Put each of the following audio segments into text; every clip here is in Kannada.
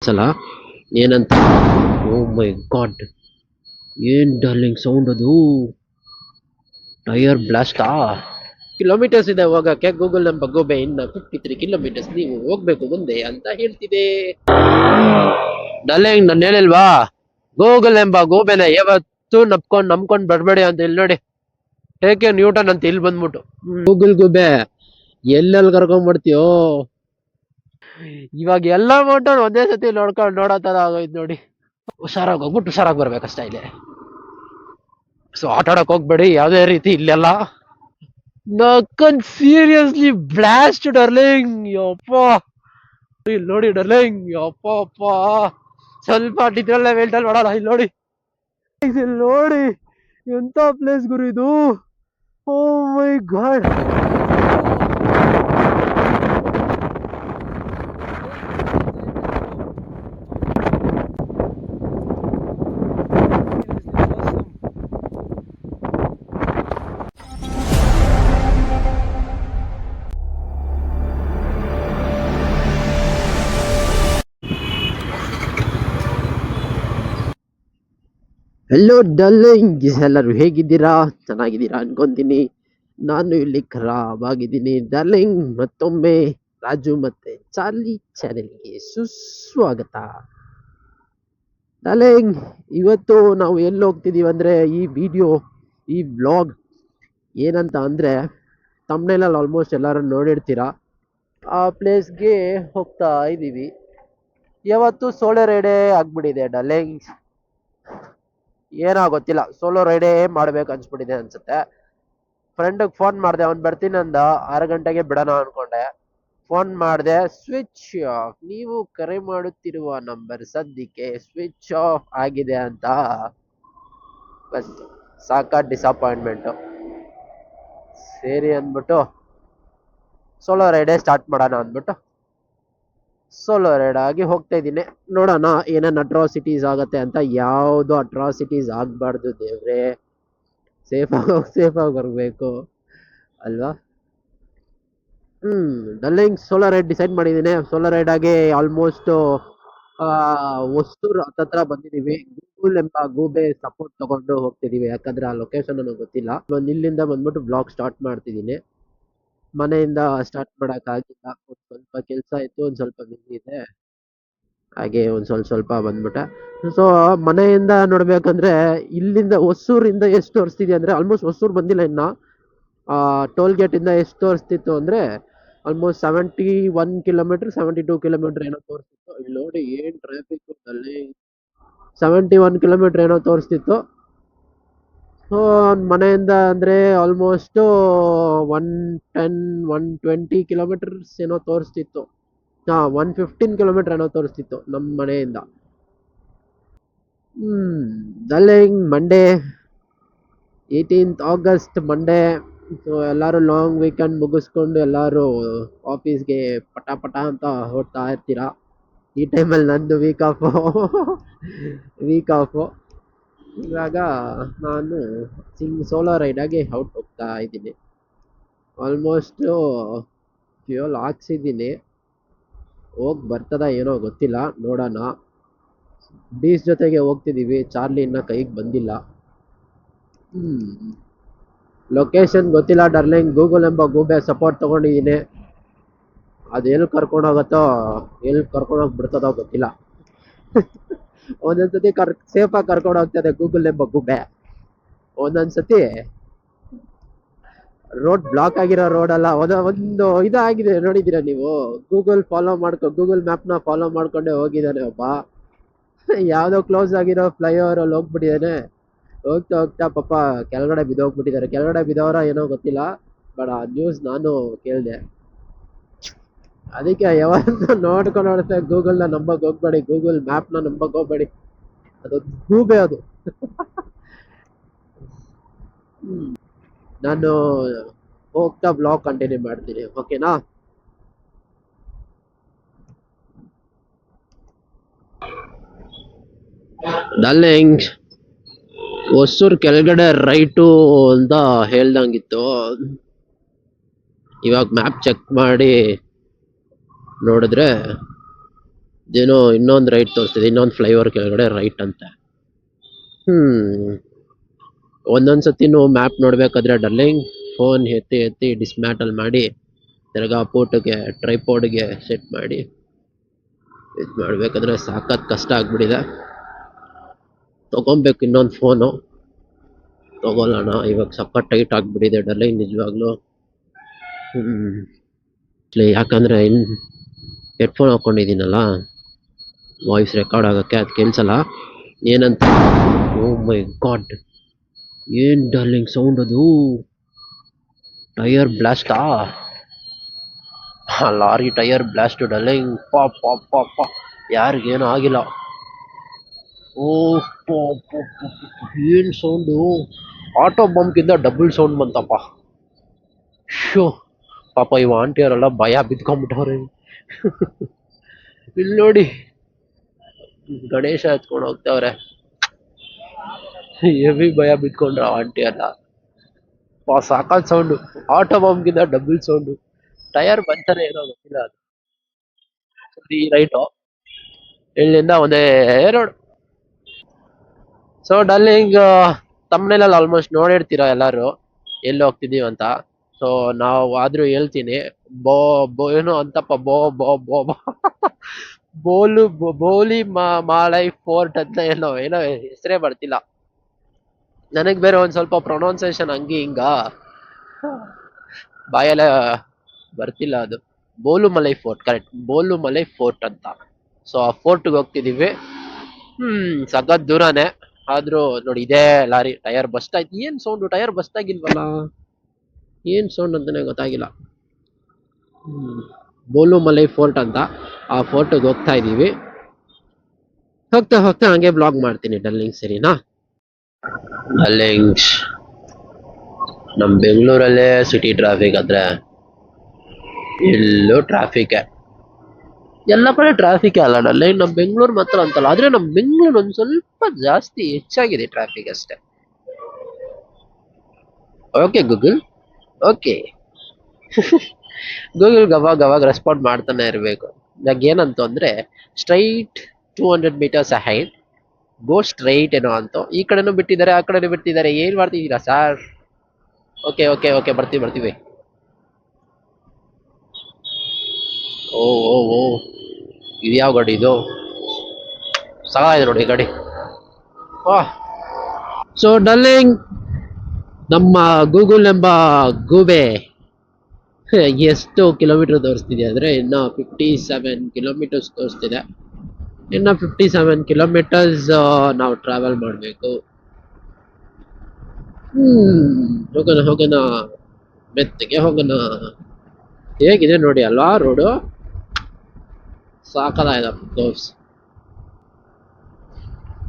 ಸಲ ಏನಂತ. ಓ ಮೈ ಗಾಡ್, ಏನ್ ಡಾರ್ಲಿಂಗ್ ಸೌಂಡ್ ಅದು? ಟೈರ್ ಬ್ಲಾಸ್ಟಾ? ಕಿಲೋಮೀಟರ್ಸ್ ಇದೆ ಹೋಗಕ್ಕೆ. ಗೂಗಲ್ ನಮ್ಮ ಗೋಬೆ ಇನ್ನ 53 ಕಿಲೋಮೀಟರ್ಸ್ ನೀವು ಹೋಗ್ಬೇಕು ಮುಂದೆ ಅಂತ ಹೇಳ್ತಿದೆ. ಡಾರ್ಲಿಂಗ್ ನಾನು ಹೇಳಿಲ್ವಾ, ಗೂಗಲ್ ಎಂಬ ಗೋಬೆನ ಯಾವತ್ತು ನಂಬ್ಕೊಂಡ್ ಬರ್ಬೇಡಿ ಅಂತ. ಇಲ್ಲಿ ನೋಡಿ, ಹೇಗೆ ನ್ಯೂಟನ್ ಅಂತ ಇಲ್ಲಿ ಬಂದ್ಬಿಟ್ಟು ಗೂಗಲ್ ಗೋಬೆ ಎಲ್ಲೆಲ್ಲಿ ಕರ್ಕೊಂಡ್ಬಿಡ್ತೀಯೋ. ಇವಾಗ ಎಲ್ಲ ಮೌಂಟನ್ ಒಂದೇ ಸತಿ ನೋಡೋ ತರ ಆಗೋಯ್ತು ನೋಡಿ. ಹುಷಾರಾಗಿ ಹೋಗ್ಬಿಟ್ಟು ಹುಷಾರಾಗಿ ಬರ್ಬೇಕಷ್ಟೇ ಇಲ್ಲಿ. ಸೊ ಆಟ ಆಡಕ್ ಹೋಗ್ಬೇಡಿ ಯಾವ್ದೇ ರೀತಿ ಇಲ್ಲೆಲ್ಲ. ನಕ್ಕನ್ ಸೀರಿಯಸ್ಲಿ ಬ್ಲಾಸ್ಟ್ ಡರ್ಲಿಂಗ್. ಯಪ್ಪ ಇಲ್ಲಿ ನೋಡಿ ಡರ್ಲಿಂಗ್, ಯಪ್ಪ ಅಪ್ಪ. ಸ್ವಲ್ಪ ಡಿಜಿಟಲ್ ಲೆವೆಲ್ ಮಾಡೋಣ. ಇಲ್ಲಿ ನೋಡಿ, ಇಲ್ಲಿ ನೋಡಿ ಎಂತ ಪ್ಲೇಸ್ ಗುರು ಇದು. ಓ ಮೈ ಗಾಡ್. ಹೆಲೋ ಡಾರ್ಲಿಂಗ್, ಎಲ್ಲರೂ ಹೇಗಿದ್ದೀರಾ? ಚೆನ್ನಾಗಿದ್ದೀರಾ ಅನ್ಕೊಂತೀನಿ. ನಾನು ಇಲ್ಲಿ ಖರಾಬ್ ಆಗಿದ್ದೀನಿ ಡಾರ್ಲಿಂಗ್. ಮತ್ತೊಮ್ಮೆ ರಾಜು ಮತ್ತೆ ಚಾರ್ಲಿ ಚಾನೆಲ್ಗೆ ಸುಸ್ವಾಗತ ಡಾರ್ಲಿಂಗ್. ಇವತ್ತು ನಾವು ಎಲ್ಲಿ ಹೋಗ್ತಿದೀವಿ ಅಂದ್ರೆ, ಈ ವ್ಲಾಗ್ ಏನಂತ ಅಂದ್ರೆ, ತಮ್ನೇಲಲ್ಲಿ ಆಲ್ಮೋಸ್ಟ್ ಎಲ್ಲರೂ ನೋಡಿರ್ತೀರಾ. ಆ ಪ್ಲೇಸ್ಗೆ ಹೋಗ್ತಾ ಇದ್ದೀವಿ. ಯಾವತ್ತು ಸೋಲೋ ರೈಡೇ ಆಗ್ಬಿಟ್ಟಿದೆ ಡಾರ್ಲಿಂಗ್. ಏನೋ ಗೊತ್ತಿಲ್ಲ, ಸೋಲೋ ರೈಡೇ ಮಾಡ್ಬೇಕು ಅನ್ಸ್ಬಿಟ್ಟಿದೆ ಅನ್ಸುತ್ತೆ. ಫ್ರೆಂಡ್ಗೆ ಫೋನ್ ಮಾಡಿದೆ, ಅವ್ನು ಬರ್ತೀನಿ ಅಂದ. 6 ಗಂಟೆಗೆ ಬಿಡೋಣ ಅನ್ಕೊಂಡೆ. ಫೋನ್ ಮಾಡಿದೆ, ಸ್ವಿಚ್ ಆಫ್. ನೀವು ಕರೆ ಮಾಡುತ್ತಿರುವ ನಂಬರ್ ಸದ್ಯಕ್ಕೆ ಸ್ವಿಚ್ ಆಫ್ ಆಗಿದೆ ಅಂತ ಬಂತು. ಸಾಕ ಡಿಸಪಾಯಿಂಟ್ಮೆಂಟು. ಸರಿ ಅಂದ್ಬಿಟ್ಟು ಸೋಲೋ ರೈಡೇ ಸ್ಟಾರ್ಟ್ ಮಾಡೋಣ ಅಂದ್ಬಿಟ್ಟು ಸೋಲೋ ರೈಡ್ ಆಗಿ ಹೋಗ್ತಾ ಇದ್ದೀನಿ. ನೋಡೋಣ ಏನೇನು ಅಟ್ರಾಸಿಟೀಸ್ ಆಗತ್ತೆ ಅಂತ. ಯಾವುದು ಅಟ್ರಾಸಿಟೀಸ್ ಆಗಬಾರ್ದು ದೇವ್ರೆ. ಸೇಫಾಗಿ ಬರಬೇಕು ಅಲ್ವಾ. ಡಲ್ಲಿಂಗ್ ಸೋಲೋ ರೈಡ್ ಡಿಸೈಡ್ ಮಾಡಿದ್ದೀನಿ. ಸೋಲೋ ರೈಡ್ ಆಗಿ ಆಲ್ಮೋಸ್ಟ್ ಹೊಸೂರು ಹತ್ತತ್ರ ಬಂದಿದ್ದೀವಿ. ಗೂಗಲ್ ಎಂಬ ಗೂಬೆ ಸಪೋರ್ಟ್ ತಗೊಂಡು ಹೋಗ್ತಿದೀವಿ, ಯಾಕಂದ್ರೆ ಆ ಲೊಕೇಶನ್ ನನಗೆ ಗೊತ್ತಿಲ್ಲ. ಇಲ್ಲಿಂದ ಬಂದ್ಬಿಟ್ಟು ಬ್ಲಾಗ್ ಸ್ಟಾರ್ಟ್ ಮಾಡ್ತಿದ್ದೀನಿ. ಮನೆಯಿಂದ ಸ್ಟಾರ್ಟ್ ಮಾಡೋಕ್ಕಾಗಿಲ್ಲ, ಸ್ವಲ್ಪ ಕೆಲಸ ಇತ್ತು, ಒಂದು ಸ್ವಲ್ಪ ಬಿಸಿ ಇದೆ, ಹಾಗೆ ಒಂದು ಸ್ವಲ್ಪ ಬಂದ್ಬಿಟ್ಟೆ. ಸೊ ಮನೆಯಿಂದ ನೋಡ್ಬೇಕಂದ್ರೆ, ಇಲ್ಲಿಂದ ಹೊಸೂರಿಂದ ಎಷ್ಟು ತೋರಿಸ್ತಿದೆ ಅಂದ್ರೆ, ಆಲ್ಮೋಸ್ಟ್ ಹೊಸೂರು ಬಂದಿಲ್ಲ ಇನ್ನ. ಟೋಲ್ ಗೇಟ್ ಇಂದ ಎಷ್ಟು ತೋರಿಸ್ತಿತ್ತು ಅಂದ್ರೆ, ಆಲ್ಮೋಸ್ಟ್ 71 ಕಿಲೋಮೀಟರ್ 72 ಕಿಲೋಮೀಟರ್ ಏನೋ ತೋರಿಸ್ತಿತ್ತು. ಇಲ್ಲಿ ನೋಡಿ ಏನ್ ಟ್ರಾಫಿಕ್ ಅಲ್ಲಿ. 71 ಕಿಲೋಮೀಟರ್ ಏನೋ ತೋರಿಸ್ತಿತ್ತು. ಸೊ ಮನೆಯಿಂದ ಅಂದ್ರೆ ಆಲ್ಮೋಸ್ಟ್ 120 ಕಿಲೋಮೀಟರ್ಸ್ ಏನೋ ತೋರಿಸ್ತಿತ್ತು. 115 ಕಿಲೋಮೀಟರ್ ಏನೋ ತೋರಿಸ್ತಿತ್ತು ನಮ್ಮ ಮನೆಯಿಂದ. Darling Monday 18th August Monday. So ಎಲ್ಲರೂ ಲಾಂಗ್ ವೀಕೆಂಡ್ ಮುಗಿಸ್ಕೊಂಡು ಎಲ್ಲರೂ ಆಫೀಸ್ಗೆ ಪಟ ಅಂತ ಹೊರಡ್ತಾ ಇರ್ತೀರಾ. ಈ ಟೈಮಲ್ಲಿ ನಂದು ವೀಕ್ ಆಫು. ಇವಾಗ ನಾನು ಸೋಲೋ ರೈಡಾಗಿ ಹೋಗ್ತಾ ಇದ್ದೀನಿ. ಆಲ್ಮೋಸ್ಟ್ ಫ್ಯೂಲ್ ಹಾಕ್ಸಿದ್ದೀನಿ. ಹೋಗಿ ಬರ್ತದ ಏನೋ ಗೊತ್ತಿಲ್ಲ, ನೋಡೋಣ. ಬೀಸ್ ಜೊತೆಗೆ ಹೋಗ್ತಿದ್ದೀವಿ. ಚಾರ್ಲಿ ಇನ್ನ ಕೈಗೆ ಬಂದಿಲ್ಲ. ಲೊಕೇಶನ್ ಗೊತ್ತಿಲ್ಲ ಡಾರ್ಲಿಂಗ್. ಗೂಗಲ್ ಎಂಬ ಗೂಬೆ ಸಪೋರ್ಟ್ ತಗೊಂಡಿದ್ದೀನಿ. ಅದು ಎಲ್ಲಿ ಕರ್ಕೊಂಡೋಗತ್ತೋ, ಎಲ್ಲಿ ಕರ್ಕೊಂಡೋಗಿ ಬಿಡ್ತದೋ ಗೊತ್ತಿಲ್ಲ. ಒಂದೊಂದ್ಸತಿ ಸೇಫಾಗಿ ಕರ್ಕೊಂಡು ಹೋಗ್ತದೆ ಗೂಗಲ್ ಎಂಬ ಗೂಬೆ. ಒಂದೊಂದ್ಸತಿ ರೋಡ್ ಬ್ಲಾಕ್ ಆಗಿರೋ ರೋಡ್ ಅಲ್ಲ, ಒಂದು ಇದಾಗಿದೆ ನೋಡಿದ್ದೀರಾ ನೀವು. ಗೂಗಲ್ ಮ್ಯಾಪ್ನ ಫಾಲೋ ಮಾಡ್ಕೊಂಡೆ ಹೋಗಿದ್ದಾನೆ ಒಬ್ಬ. ಯಾವ್ದೋ ಕ್ಲೋಸ್ ಆಗಿರೋ ಫ್ಲೈಓವರ್ ಅಲ್ಲಿ ಹೋಗ್ಬಿಟ್ಟಿದ್ದಾನೆ. ಹೋಗ್ತಾ ಪಾಪ ಕೆಳಗಡೆ ಬಿದ್ದೋಗ್ಬಿಟ್ಟಿದ್ದಾರೆ. ಕೆಳಗಡೆ ಬಿದ್ದವರ ಏನೋ ಗೊತ್ತಿಲ್ಲ, ಬಟ್ ಆ ನ್ಯೂಸ್ ನಾನು ಕೇಳಿದೆ. ಅದಕ್ಕೆ ಯಾವತ್ತೂ ನೋಡ್ತಾ ಗೂಗಲ್ನ ನಂಬಕ್ ಹೋಗ್ಬೇಡಿ, ಗೂಗಲ್ ಮ್ಯಾಪ್ನ ನಂಬಕ್ ಹೋಗ್ಬೇಡಿ. ಅದು ಗೂಬೆ ಅದು. ನಾನು ಹೋಗ್ತಾ ಬ್ಲಾಗ್ ಕಂಟಿನ್ಯೂ ಮಾಡ್ತೀನಿ, ಓಕೆನಾ? ಡಾರ್ಲಿಂಗ್, ಹೊಸೂರು ಕೆಳಗಡೆ ರೈಟು ಅಂತ ಹೇಳ್ದಂಗಿತ್ತು. ಇವಾಗ ಮ್ಯಾಪ್ ಚೆಕ್ ಮಾಡಿ ನೋಡಿದ್ರೆ ಇದೇನೋ ಇನ್ನೊಂದು ರೈಟ್ ತೋರಿಸ್ತಿದೆ, ಇನ್ನೊಂದು ಫ್ಲೈಓವರ್ ಕೆಳಗಡೆ ರೈಟ್ ಅಂತ. ಒಂದೊಂದ್ಸತಿನೂ ಮ್ಯಾಪ್ ನೋಡ್ಬೇಕಾದ್ರೆ ಡರ್ಲಿಂಗ್ ಫೋನ್ ಎತ್ತಿ ಎತ್ತಿ ಡಿಸ್ಮ್ಯಾಟಲ್ ಮಾಡಿ ತಿರ್ಗಾ ಪೋರ್ಟ್ಗೆ ಟ್ರೈಪೋರ್ಡ್ಗೆ ಸೆಟ್ ಮಾಡಿ ಇದು ಮಾಡ್ಬೇಕಾದ್ರೆ ಸಾಕತ್ ಕಷ್ಟ ಆಗ್ಬಿಟ್ಟಿದೆ. ತಗೊಬೇಕು ಇನ್ನೊಂದು ಫೋನು, ತಗೊಳ್ಳೋಣ. ಇವಾಗ ಸಖತ್ ಟೈಟ್ ಆಗ್ಬಿಟ್ಟಿದೆ ಡರ್ಲಿಂಗ್ ನಿಜವಾಗ್ಲೂ. ಯಾಕಂದ್ರೆ ಹೆಡ್ಫೋನ್ ಹಾಕೊಂಡಿದ್ದೀನಲ್ಲ, ವಾಯ್ಸ್ ರೆಕಾರ್ಡ್ ಆಗೋಕ್ಕೆ ಅದು ಕೇಳಿಸಲ್ಲ. ಏನಂತ, ಓ ಮೈ ಗಾಡ್, ಏನ್ ಡರ್ಲಿಂಗ್ ಸೌಂಡ್ ಅದು? ಟೈರ್ ಬ್ಲಾಸ್ಟಾ? Lorry tyre blast darling. Pop pop pop ಪಾ, ಯಾರಿಗೇನು ಆಗಿಲ್ಲ. ಓ ಏನ್ ಸೌಂಡು! ಆಟೋ ಬಂಪ್ಗಿಂತ ಡಬಲ್ ಸೌಂಡ್ ಬಂತಪ್ಪ. ಶೋ ಪಾಪ ಇವ ಆಂಟಿಯವರೆಲ್ಲ ಭಯ ಬಿದ್ಕೊಂಡ್ಬಿಟ್ಟವ್ರೆ. ಇಲ್ಲಿ ನೋಡಿ, ಗಣೇಶ ಎತ್ಕೊಂಡು ಹೋಗ್ತಾವ್ರೆ. ಹೆವಿ ಭಯ ಬಿದ್ಕೊಂಡ್ರ ಆಂಟಿ ಎಲ್ಲ. ಸಾಕಾದ ಸೌಂಡು, ಆಟೋ ಬಾಂಬ್ಗಿಂತ ಡಬಲ್ ಸೌಂಡು. ಟೈರ್ ಬಂತಾರೆ ಏನೋ ಗೊತ್ತಿಲ್ಲ. ಅದು ಸರಿ ರೈಟು, ಇಲ್ಲಿಂದ ಒಂದೇ ರೋಡ್. ಸೊ ಡರ್ಲಿಂಗ್, ತಮ್ಮನೇಲಲ್ಲಿ ಆಲ್ಮೋಸ್ಟ್ ನೋಡಿರ್ತೀರಾ ಎಲ್ಲಾರು ಎಲ್ಲಿ ಹೋಗ್ತಿದೀವಿ ಅಂತ. ಸೊ ನಾವು ಆದ್ರೂ ಹೇಳ್ತೀನಿ, ಏನೋ ಅಂತಪ್ಪ, ಬೋಲಿ ಮಾಲೈ ಫೋರ್ಟ್ ಅಂತ ಏನೋ ಹೆಸರೇ ಬರ್ತಿಲ್ಲ ನನಗ್. ಬೇರೆ ಒಂದ್ ಸ್ವಲ್ಪ ಪ್ರೊನೌನ್ಸಿಯೇಷನ್ ಹಂಗಿ ಹಿಂಗ ಬಾಯೆಲ್ಲ ಬರ್ತಿಲ್ಲ. ಅದು ಬೋಲುಮಲೈ ಫೋರ್ಟ್, ಕರೆಕ್ಟ್, ಬೋಲುಮಲೈ ಫೋರ್ಟ್ ಅಂತ. ಸೊ ಆ ಫೋರ್ಟ್ಗೆ ಹೋಗ್ತಿದೀವಿ. ಸಖತ್ ದೂರನೇ, ಆದ್ರೂ ನೋಡಿ ಇದೇ ಲಾರಿ ಟೈರ್ ಬಸ್ಟ್ ಆಯ್ತು. ಏನ್ ಸೌಂಡು, ಟೈರ್ ಬಸ್ಟ್ ಆಗಿಲ್ವಲ್ಲ, ಏನ್ ಸೌಂಡ್ ಅಂತಾನೆ ಗೊತ್ತಾಗಿಲ್ಲ. ಬೋಲುಮಲೈ ಫೋರ್ಟ್ ಅಂತ ಆ ಫೋರ್ಟ್ಗೆ ಹೋಗ್ತಾ ಇದೀವಿ. ಹೋಗ್ತಾ ಹೋಗ್ತಾ ಹಂಗೆ ಬ್ಲಾಗ್ ಮಾಡ್ತೀನಿ ಡರ್ಲಿಂಗ್, ಸರಿನಾ? ಡರ್ಲಿಂಗ್ಸ್, ನಮ್ ಬೆಂಗಳೂರಲ್ಲೇ ಸಿಟಿ ಟ್ರಾಫಿಕ್ ಆದ್ರೆ ಎಲ್ಲೂ ಟ್ರಾಫಿಕ್, ಎಲ್ಲ ಕಡೆ ಟ್ರಾಫಿಕ್ ಅಲ್ಲ ಡರ್ಲಿಂಗ್. ನಮ್ ಬೆಂಗಳೂರು ಮಾತ್ರ ಅಂತಲ್ಲ, ಆದ್ರೆ ನಮ್ ಬೆಂಗಳೂರು ಒಂದ್ ಸ್ವಲ್ಪ ಜಾಸ್ತಿ ಹೆಚ್ಚಾಗಿದೆ ಟ್ರಾಫಿಕ್ ಅಷ್ಟೇ. Okay Google, okay. ಗೂಗಲ್ ಅವಾಗ ರೆಸ್ಪಾಂಡ್ ಮಾಡ್ತಾನೆ ಇರಬೇಕು. ಇವಾಗ ಏನಂತ ಅಂದ್ರೆ, ಸ್ಟ್ರೈಟ್ 200 meters ಅಹೈಡ್, ಗೋ ಸ್ಟ್ರೈಟ್ ಏನೋ ಅಂತ. ಈ ಕಡೆನೂ ಬಿಟ್ಟಿದ್ದಾರೆ, ಆ ಕಡೆನೂ ಬಿಟ್ಟಿದ್ದಾರೆ. ಏನ್ ಮಾಡ್ತಿದ್ದೀರಾ ಸರ್? ಓಕೆ ಓಕೆ ಓಕೆ, ಬರ್ತೀವಿ. ಓ ಓ ಓ, ಇದು ಯಾವ ಗಾಡಿ ಇದು? ಇದೆ ನೋಡಿ ಗಾಡಿ. ಸೊ ಡರ್ಲಿಂಗ್, ನಮ್ಮ ಗೂಗಲ್ ಎಂಬ ಗೂಬೆ ಎಷ್ಟು ಕಿಲೋಮೀಟರ್ ತೋರಿಸ್ತಿದೆ ಅಂದ್ರೆ, ಇನ್ನ 57 kilometers ತೋರಿಸ್ತಿದೆ. ಇನ್ನ 57 kilometers ನಾವು ಟ್ರಾವೆಲ್ ಮಾಡಬೇಕು. ಹೋಗೋಣ, ಮೆತ್ತಗೆ ಹೋಗೋಣ. ಹೇಗಿದೆ ನೋಡಿ ಅಲ್ವಾ ರೋಡು, ಸಾಕದಾಗಿದೆ ತೋರ್ಸ್.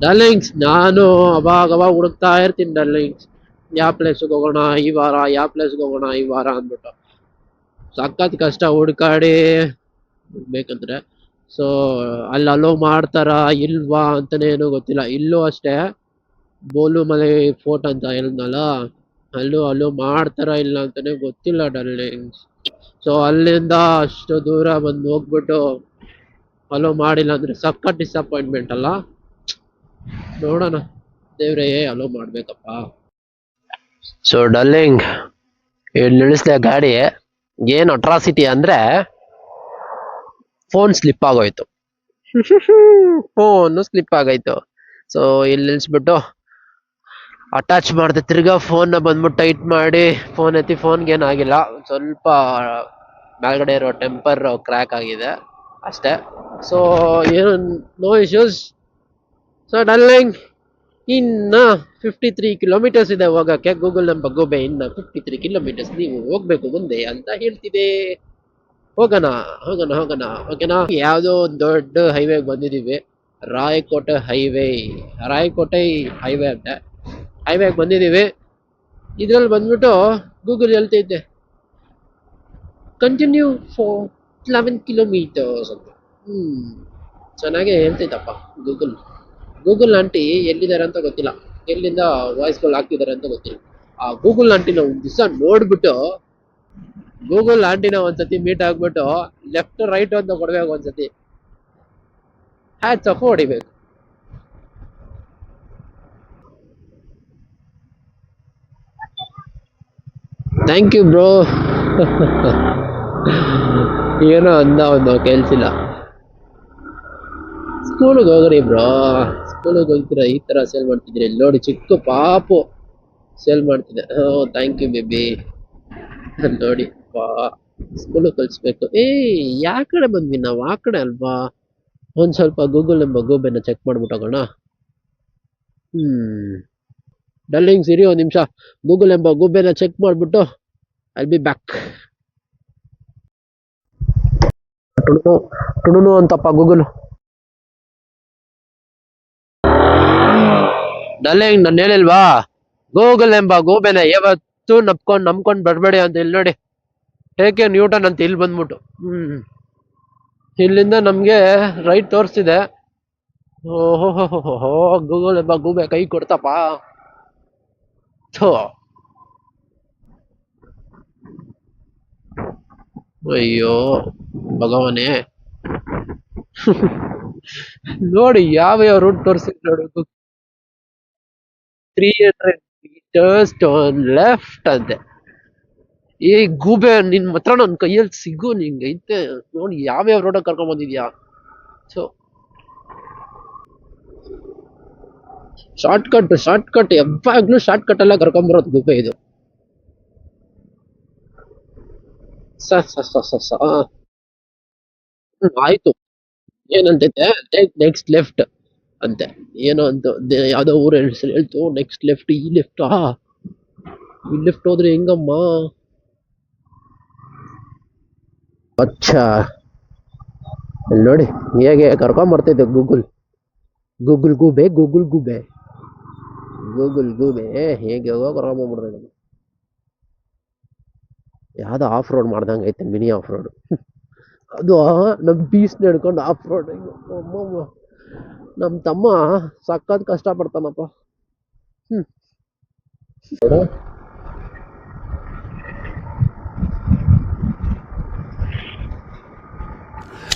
ಡರ್ಲಿಂಗ್ಸ್, ನಾನು ಅವಾಗ ಹುಡುಕ್ತಾ ಇರ್ತೀನಿ ಡರ್ಲಿಂಗ್ಸ್, ಯಾವ ಪ್ಲೇಸ್ಗೆ ಹೋಗೋಣ ಈ ವಾರ, ಯಾವ ಪ್ಲೇಸ್ಗೆ ಹೋಗೋಣ ಈ ವಾರ ಅಂದ್ಬಿಟ್ಟು. ಸಖತ್ ಕಷ್ಟ ಹುಡ್ಕಾಡಿ ಬೇಕಂದ್ರೆ. ಸೊ ಅಲ್ಲಿ ಅಲೋ ಮಾಡ್ತಾರ ಇಲ್ವಾ ಅಂತಾನೆ ಏನೂ ಗೊತ್ತಿಲ್ಲ. ಇಲ್ಲೂ ಅಷ್ಟೇ, ಬೋಲುಮಲೈ ಫೋರ್ಟ್ ಅಂತ ಹೇಳಿದ್ನಲ್ಲ, ಅಲ್ಲೂ ಮಾಡ್ತಾರ ಇಲ್ಲ ಅಂತಾನೆ ಗೊತ್ತಿಲ್ಲ ಡರ್ಲಿಂಗ್ಸ್. ಸೊ ಅಲ್ಲಿಂದ ಅಷ್ಟು ದೂರ ಬಂದು ಹೋಗ್ಬಿಟ್ಟು ಅಲೋ ಮಾಡಿಲ್ಲ ಅಂದ್ರೆ ಸಖತ್ ಡಿಸಪಾಯಿಂಟ್ಮೆಂಟ್ ಅಲ್ಲ. ನೋಡೋಣ, ದೇವ್ರೇ ಅಲೋ ಮಾಡ್ಬೇಕಪ್ಪ. ಸೊ ಡರ್ಲಿಂಗ್, ಇಲ್ಲಿ ನಿಲ್ಲಿಸಿದೆ ಗಾಡಿ. ಏನ್ ಅಟ್ರಾಸಿಟಿ ಅಂದ್ರೆ, ಫೋನ್ ಸ್ಲಿಪ್ ಆಗೋಯ್ತು. ಫೋನ್ ಸ್ಲಿಪ್ ಆಗೋಯ್ತು. ಸೊ ಇಲ್ಲಿ ನಿಲ್ಸ್ಬಿಟ್ಟು ಅಟ್ಯಾಚ್ ಮಾಡಿದೆ, ತಿರ್ಗಾ ಫೋನ್ ಬಂದ್ಬಿಟ್ಟು ಟೈಟ್ ಮಾಡಿ ಫೋನ್ ಎತ್ತಿ. ಫೋನ್ಗೆ ಏನಾಗಿಲ್ಲ, ಸ್ವಲ್ಪ ಮೇಲ್ಗಡೆ ಇರೋ ಟೆಂಪರ್ ಕ್ರ್ಯಾಕ್ ಆಗಿದೆ ಅಷ್ಟೇ. ಸೊ ಏನು, ನೋ ಇಶ್ಯೂಸ್. ಸೊ ಡರ್ಲಿಂಗ್, ಇನ್ನ 53 kilometers ಇದೆ ಹೋಗಕ್ಕೆ. ಗೂಗಲ್ ನಮ್ಮ ಗೂಬೆ ಇನ್ನ 53 kilometers ನೀವು ಹೋಗ್ಬೇಕು ಮುಂದೆ ಅಂತ ಹೇಳ್ತಿದೆ. ಹೋಗೋಣ. ಓಕೆನಾ? ಯಾವ್ದೋ ದೊಡ್ಡ ಹೈವೇ ಬಂದಿದೀವಿ, ರಾಯಕೋಟೆ ಹೈವೇ ಅಂತ ಹೈವೇಗೆ ಬಂದಿದೀವಿ. ಇದ್ರಲ್ಲಿ ಬಂದ್ಬಿಟ್ಟು ಗೂಗಲ್ ಹೇಳ್ತೈತೆ ಕಂಟಿನ್ಯೂ ಫಾರ್ 11 kilometers ಅಂತ. ಚೆನ್ನಾಗೇ ಹೇಳ್ತೈತಪ್ಪ ಗೂಗಲ್ ಆಂಟಿ ಎಲ್ಲಿದ್ದಾರೆ ಅಂತ ಗೊತ್ತಿಲ್ಲ, ಎಲ್ಲಿಂದ ವಾಯ್ಸ್ಗಳು ಹಾಕ್ತಿದ್ದಾರೆ ಅಂತ ಗೊತ್ತಿಲ್ಲ. ಆ ಗೂಗಲ್ ಆಂಟಿನ ಒಂದ್ ದಿವಸ ನೋಡ್ಬಿಟ್ಟು, ಗೂಗಲ್ ಆಂಟಿನ ಒಂದ್ಸತಿ ಮೀಟ್ ಆಗ್ಬಿಟ್ಟು ಲೆಫ್ಟ್ ರೈಟ್ ಅಂತ ಕೊಡ್ಬೇಕು ಒಂದ್ಸತಿ. ಹ್ಯಾಟ್ಸ್ ಆಫ್ ಹೊಡಿಬೇಕು. Thank you bro. ಏನೋ ಅಂದ ಅವನು ಕೇಳಿಸಿಲ್ಲ. ಸ್ಕೂಲಿಗೆ ಹೋಗ್ರಿ ಬ್ರೋ, ಸ್ಕೂಲಿಗೆ ಹೋಗ್ತೀರಾ ಈ ಥರ ಸೇಲ್ ಮಾಡ್ತಿದ್ರಿ. ಇಲ್ಲಿ ನೋಡಿ ಚಿಕ್ಕ ಪಾಪು ಸೇಲ್ ಮಾಡ್ತಿದ್ದೆ. Thank you baby. ನೋಡಿ ಪಾ, ಸ್ಕೂಲಿಗೆ ಕಳಿಸ್ಬೇಕು. ಯಾ ಕಡೆ ಬಂದ್ವಿ ನಾವು? ಆ ಕಡೆ ಅಲ್ವಾ? ಒಂದು ಸ್ವಲ್ಪ ಗೂಗಲ್ ಎಂಬ ಗೂಬೆನ ಚೆಕ್ ಮಾಡ್ಬಿಟ್ಟು ಹೋಗೋಣ. ಡಲ್ಲಿಂಗ್ಸ್ ಇರಿ ಒಂದು ನಿಮಿಷ, ಗೂಗಲ್ ಎಂಬ ಗೂಬೆನ ಚೆಕ್ ಮಾಡಿಬಿಟ್ಟು I'll be back. ಟುಣುನು Anthappa Google. ಡಲ್ಲಿಂಗ್ ನಾನು ಹೇಳಿಲ್ವಾ, ಗೂಗಲ್ ಎಂಬ ಗೂಬೆನ ಯಾವತ್ತೂ ನಂಬ್ಕೊಂಡು ಬರಬೇಡಿ ಅಂತ. ಇಲ್ಲಿ ನೋಡಿ, ಟೇಕ್ ಎ ನ್ಯೂಟನ್ ಅಂತ ಇಲ್ಲಿ ಬಂದ್ಬಿಟ್ಟು. ಇಲ್ಲಿಂದ ನಮಗೆ ರೈಟ್ ತೋರಿಸ್ತಿದೆ. ಓಹೋ, ಗೂಗಲ್ ಎಂಬ ಗೂಬೆ ಕೈ ಕೊಡ್ತಪ್ಪ. ಅಯ್ಯೋ ಭಗವಾನೇ. ನೋಡಿ ಯಾವ ರೂಟ್ ತೋರಿಸಿದ್ ನೋಡು. 300 meters turn ಲೆಫ್ಟ್ ಅಂತೆ. ಈ ಗೂಬೆ ನಿನ್ ಹತ್ರ ನನ್ ಕೈಯಲ್ಲಿ ಸಿಗು ನಿಂಗೆ ಐತೆ ನೋಡಿ, ಯಾವ್ಯಾವ ರೋಡ ಕರ್ಕೊಂಡ್ ಬಂದಿದ್ಯಾ. ಸೊ ಶಾರ್ಟ್ ಕಟ್ ಯಾವಾಗ್ಲೂ ಶಾರ್ಟ್ ಕಟ್ ಎಲ್ಲ ಕರ್ಕೊಂಬರೋದು ಗೂಬೆ ಇದು. ಆಯ್ತು, ಏನಂತೈತೆ, ನೆಕ್ಸ್ಟ್ ಲೆಫ್ಟ್ ಅಂತೆ. ಏನೋ ಅಂತ ಯಾವ್ದೋ ಊರ ಹೆಸರು ಹೇಳ್ತು. ನೆಕ್ಸ್ಟ್ ಲೆಫ್ಟ್, ಈ ಲೆಫ್ಟ್ ಹೋದ್ರೆ ಹೆಂಗಮ್ಮ? ಅಚ್ಚಾ, ಇಲ್ಲಿ ನೋಡಿ ಹೇಗೆ ಕರ್ಕೊಂಡ್ ಬರ್ತೈತೆ ಗೂಗಲ್ ಗೂಬೆ ಹೇಗೆ ಕರ್ಕೊಂಬರ್ಬಿಡ್ತೈತೆ. ಯಾವ್ದೋ ಆಫ್ ರೋಡ್ ಮಾಡ್ದಂಗೆ ಐತೆ, ಮಿನಿ ಆಫ್ ರೋಡ್. ಅದು ನಮ್ ಬೀಸ್ ನಡ್ಕೊಂಡು ಆಫ್ ರೋಡ್. ನಮ್ ತಮ್ಮ ಸಖತ್ ಕಷ್ಟ ಪಡ್ತಾನಪ್ಪ.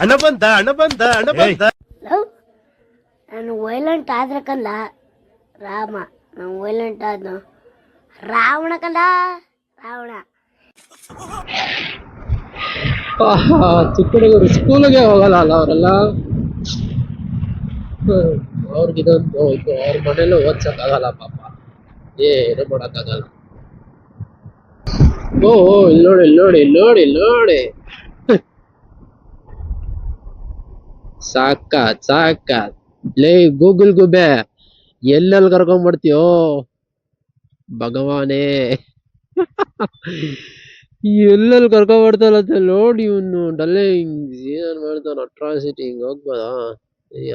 ಹಣ ಬಂದ. ನಾನು ವೈಲೆಂಟ್ ಆದ್ರೆ ಕಂದ ರಾಮ, ನಾನು ವೈಲೆಂಟ್ ಆದ್ನು ರಾವಣ ಕಂದ, ರಾವಣ. ಚಿಕ್ಕ ಹುಡುಗರು ಸ್ಕೂಲಿಗೆ ಹೋಗಲ್ಲ ಅಲ್ಲ ಅವರೆಲ್ಲ. ಅವ್ರಿಗಿದೊಂದು ಅವ್ರ ಮನೇಲಿ ಓದ್ಸಕ್ ಆಗಲ್ಲ ಪಾಪ, ಏನು ಮಾಡಕ್ಕಾಗಲ್ಲ. ಇಲ್ಲಿ ನೋಡಿ ಸಾಕ ಲೇ ಗೂಗಲ್ ಗೂಬೆ, ಎಲ್ಲೆಲ್ಲಿ ಕರ್ಕೊಂಡ್ಬರ್ತೀಯೋ ಭಗವಾನೇ. ಎಲ್ಲೆಲ್ಲಿ ಕರ್ಕೊಂಡ್ಬರ್ತಾನಂತೆ ನೋಡಿ ಇವನು. ಡಲ್ಲಿಂಗ್ ಏನ್ ಮಾಡ್ತಾನ ಅಟ್ರಾಸಿಟಿ. ಹಿಂಗ್ ಹೋಗ್ಬೋದಾ?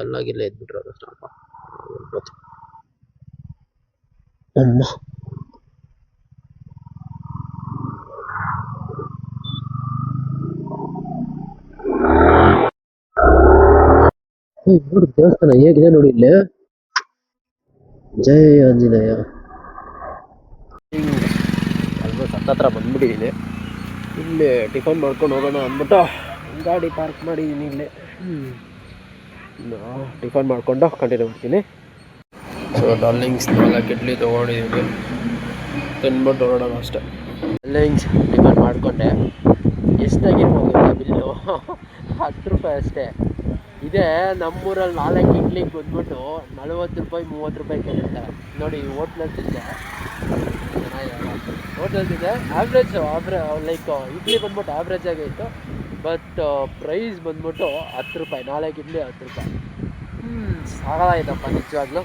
ಎಲ್ಲಾಗಿಲ್ಲ ಎದ್ಬಿಟ್ರ ಸ್ಟಾಪ. ಅಮ್ಮ ನೋಡಿ ದೇವಸ್ಥಾನ ಹೇಗಿದೆ ನೋಡಿ ಇಲ್ಲಿ. ಜೈ ಆಂಜನೇಯ. ಆಲ್ಮೋಸ್ಟ್ ಹತ್ತತ್ರ ಬಂದ್ಬಿಟ್ಟಿದ್ದೀನಿ. ಇಲ್ಲೇ ಟಿಫನ್ ಮಾಡ್ಕೊಂಡು ಹೋಗೋಣ ಅಂದ್ಬಿಟ್ಟು ಗಾಡಿ ಪಾರ್ಕ್ ಮಾಡಿದ್ದೀನಿ ಇಲ್ಲೇ. ಟಿಫನ್ ಮಾಡ್ಕೊಂಡು ಕಂಟಿನ್ಯೂ ಮಾಡ್ತೀನಿ. ಸೊ ಡಾರ್ಲಿಂಗ್ಸ್ 4 ಇಡ್ಲಿ ತೊಗೊಂಡಿದ್ದೀನಿ, ತಿನ್ಬಿಟ್ಟು ಹೊರಡೋಣ ಅಷ್ಟೇ. ಡಾರ್ಲಿಂಗ್ಸ್ ಟಿಫನ್ ಮಾಡಿಕೊಂಡೆ. ಎಷ್ಟಾಗಿರ್ಬೋದು ಬಿಲ್ಲು? 10 ರೂಪಾಯಿ ಅಷ್ಟೇ. ಇದೇ ನಮ್ಮೂರಲ್ಲಿ 4 ಇಡ್ಲಿಗೆ ಬಂದ್ಬಿಟ್ಟು 40 ರೂಪಾಯಿ 30 ರೂಪಾಯಿ ಕೇಳ್ತಾರೆ ನೋಡಿ. ಹೋಟ್ಲಲ್ಲಿದೆ, ಹೋಟೆಲ್ಸಿದೆ. ಆವ್ರೇಜ್ ಲೈಕ್ ಇಡ್ಲಿ ಬಂದ್ಬಿಟ್ಟು ಆವ್ರೇಜ್ ಆಗೈತು. ಬಟ್ ಪ್ರೈಸ್ ಬಂದ್ಬಿಟ್ಟು 10 ರೂಪಾಯಿ, 4 ಇಡ್ಲಿ 10 ರೂಪಾಯಿ. ಸಾಗದಾಯ್ತಪ್ಪ, ನಿಜವಾಗ್ಲೂ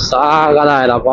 ಸಾಗದಾಯ್ತಪ್ಪ.